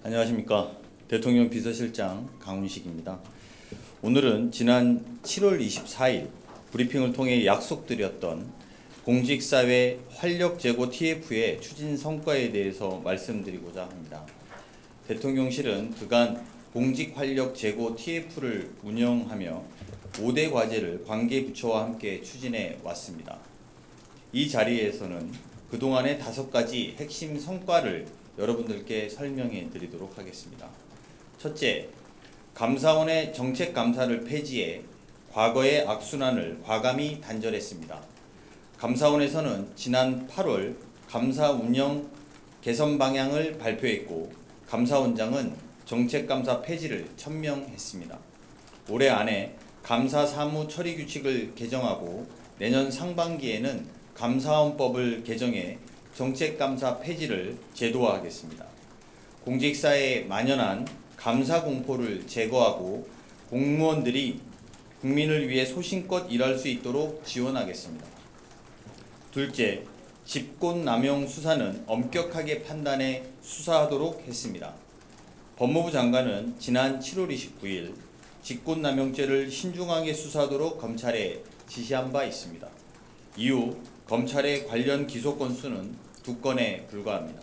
안녕하십니까. 대통령 비서실장 강훈식입니다. 오늘은 지난 7월 24일 브리핑을 통해 약속드렸던 공직사회 활력제고 TF의 추진 성과에 대해서 말씀드리고자 합니다. 대통령실은 그간 공직활력제고 TF를 운영하며 5대 과제를 관계부처와 함께 추진해 왔습니다. 이 자리에서는 그동안의 5가지 핵심 성과를 여러분들께 설명해 드리도록 하겠습니다. 첫째, 감사원의 정책감사를 폐지해 과거의 악순환을 과감히 단절했습니다. 감사원에서는 지난 8월 감사 운영 개선 방향을 발표했고 감사원장은 정책감사 폐지를 천명했습니다. 올해 안에 감사 사무 처리 규칙을 개정하고 내년 상반기에는 감사원법을 개정해 정책감사 폐지를 제도화하겠습니다. 공직사회에 만연한 감사 공포를 제거하고 공무원들이 국민을 위해 소신껏 일할 수 있도록 지원하겠습니다. 둘째, 직권남용 수사는 엄격하게 판단해 수사하도록 했습니다. 법무부 장관은 지난 7월 29일 직권남용죄를 신중하게 수사하도록 검찰에 지시한 바 있습니다. 이후 검찰의 관련 기소 건수는 2건에 불과합니다.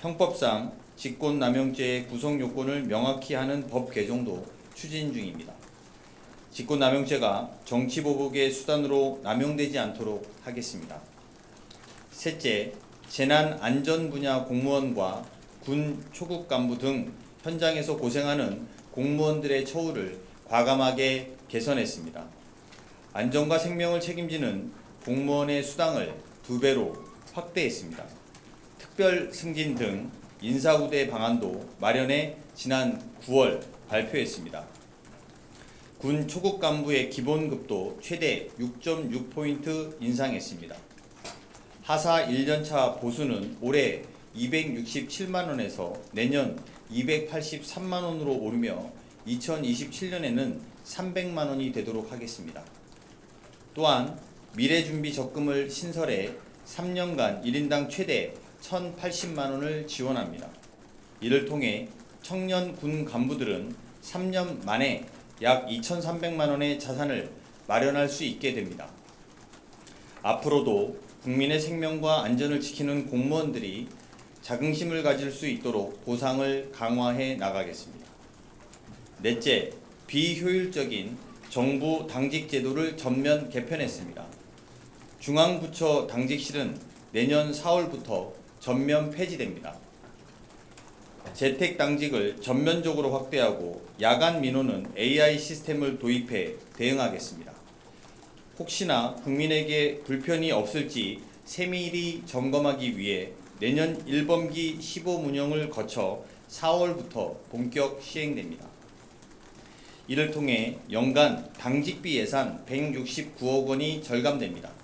형법상 직권남용죄의 구성 요건을 명확히 하는 법 개정도 추진 중입니다. 직권남용죄가 정치보복의 수단으로 남용되지 않도록 하겠습니다. 셋째, 재난안전 분야 공무원과 군 초급 간부 등 현장에서 고생하는 공무원들의 처우를 과감하게 개선했습니다. 안전과 생명을 책임지는 공무원의 수당을 2배로 확대했습니다. 특별 승진 등 인사우대 방안도 마련해 지난 9월 발표했습니다. 군 초급 간부의 기본급도 최대 6.6포인트 인상했습니다. 하사 1년차 보수는 올해 267만원에서 내년 283만원으로 오르며 2027년에는 300만원이 되도록 하겠습니다. 또한 미래준비적금을 신설해 3년간 1인당 최대 1,080만원을 지원합니다. 이를 통해 청년 군 간부들은 3년 만에 약 2,300만원의 자산을 마련할 수 있게 됩니다. 앞으로도 국민의 생명과 안전을 지키는 공무원들이 자긍심을 가질 수 있도록 보상을 강화해 나가겠습니다. 넷째, 비효율적인 정부 당직 제도를 전면 개편했습니다. 중앙부처 당직실은 내년 4월부터 전면 폐지됩니다. 재택 당직을 전면적으로 확대하고 야간 민원은 AI 시스템을 도입해 대응하겠습니다. 혹시나 국민에게 불편이 없을지 세밀히 점검하기 위해 내년 1분기 시범 운영을 거쳐 4월부터 본격 시행됩니다. 이를 통해 연간 당직비 예산 169억 원이 절감됩니다.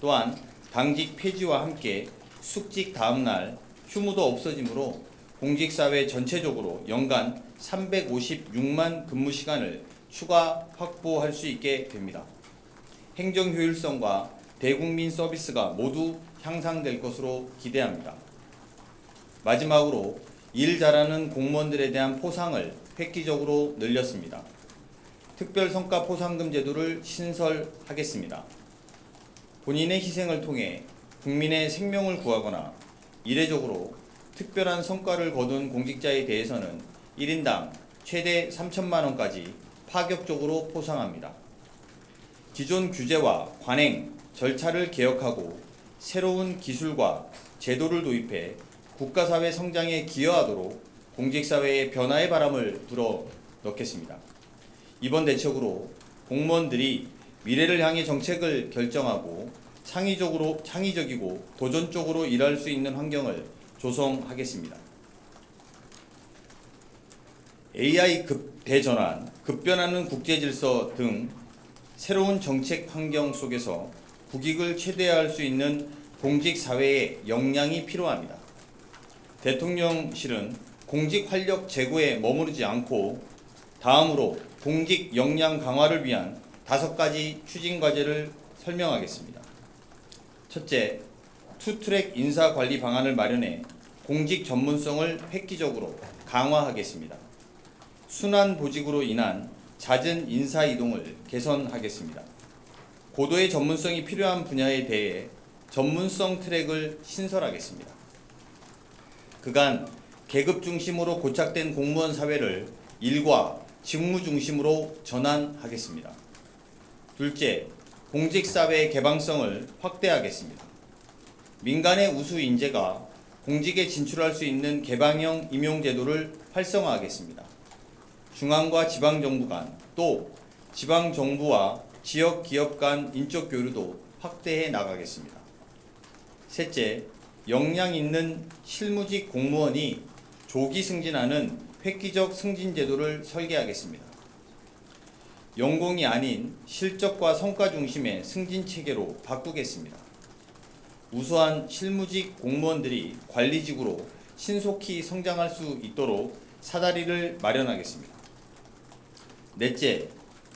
또한 당직 폐지와 함께 숙직 다음날 휴무도 없어지므로 공직사회 전체적으로 연간 356만 근무시간을 추가 확보할 수 있게 됩니다. 행정 효율성과 대국민 서비스가 모두 향상될 것으로 기대합니다. 마지막으로 일 잘하는 공무원들에 대한 포상을 획기적으로 늘렸습니다. 특별성과 포상금 제도를 신설하겠습니다. 본인의 희생을 통해 국민의 생명을 구하거나 이례적으로 특별한 성과를 거둔 공직자에 대해서는 1인당 최대 3천만 원까지 파격적으로 포상합니다. 기존 규제와 관행, 절차를 개혁하고 새로운 기술과 제도를 도입해 국가사회 성장에 기여하도록 공직사회의 변화의 바람을 불어 넣겠습니다. 이번 대책으로 공무원들이 미래를 향해 정책을 결정하고 창의적이고 도전적으로 일할 수 있는 환경을 조성하겠습니다. AI 대전환, 급변하는 국제질서 등 새로운 정책 환경 속에서 국익을 최대화할 수 있는 공직사회의 역량이 필요합니다. 대통령실은 공직 활력 제고에 머무르지 않고 다음으로 공직 역량 강화를 위한 5가지 추진 과제를 설명하겠습니다. 첫째, 투트랙 인사관리 방안을 마련해 공직 전문성을 획기적으로 강화하겠습니다. 순환 보직으로 인한 잦은 인사 이동을 개선하겠습니다. 고도의 전문성이 필요한 분야에 대해 전문성 트랙을 신설하겠습니다. 그간 계급 중심으로 고착된 공무원 사회를 일과 직무 중심으로 전환하겠습니다. 둘째, 공직사회 개방성을 확대하겠습니다. 민간의 우수 인재가 공직에 진출할 수 있는 개방형 임용제도를 활성화하겠습니다. 중앙과 지방정부 간, 또 지방정부와 지역기업 간 인적 교류도 확대해 나가겠습니다. 셋째, 역량 있는 실무직 공무원이 조기 승진하는 획기적 승진제도를 설계하겠습니다. 연공이 아닌 실적과 성과 중심의 승진체계로 바꾸겠습니다. 우수한 실무직 공무원들이 관리직으로 신속히 성장할 수 있도록 사다리를 마련하겠습니다. 넷째,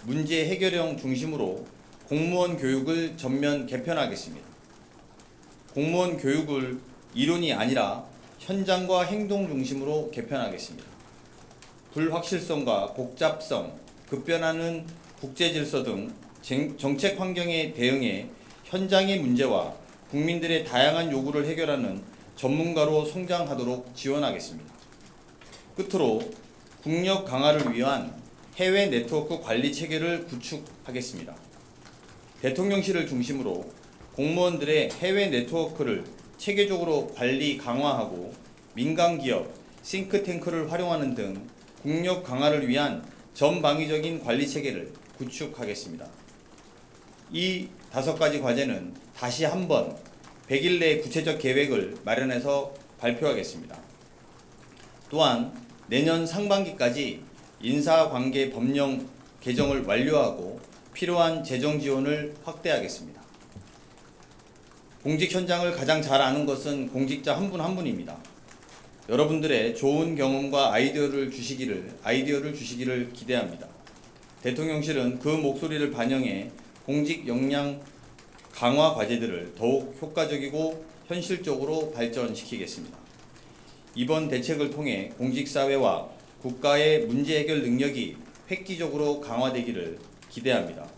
문제 해결형 중심으로 공무원 교육을 전면 개편하겠습니다. 공무원 교육을 이론이 아니라 현장과 행동 중심으로 개편하겠습니다. 불확실성과 복잡성, 급변하는 국제질서 등 정책 환경에 대응해 현장의 문제와 국민들의 다양한 요구를 해결하는 전문가로 성장하도록 지원하겠습니다. 끝으로 국력 강화를 위한 해외 네트워크 관리 체계를 구축하겠습니다. 대통령실을 중심으로 공무원들의 해외 네트워크를 체계적으로 관리 강화하고 민간기업, 싱크탱크를 활용하는 등 국력 강화를 위한 전방위적인 관리 체계를 구축하겠습니다. 이 5가지 과제는 다시 한번 100일 내 구체적 계획을 마련해서 발표하겠습니다. 또한 내년 상반기까지 인사관계 법령 개정을 완료하고 필요한 재정 지원을 확대하겠습니다. 공직 현장을 가장 잘 아는 것은 공직자 한 분 한 분입니다. 여러분들의 좋은 경험과 아이디어를 주시기를 기대합니다. 대통령실은 그 목소리를 반영해 공직 역량 강화 과제들을 더욱 효과적이고 현실적으로 발전시키겠습니다. 이번 대책을 통해 공직사회와 국가의 문제 해결 능력이 획기적으로 강화되기를 기대합니다.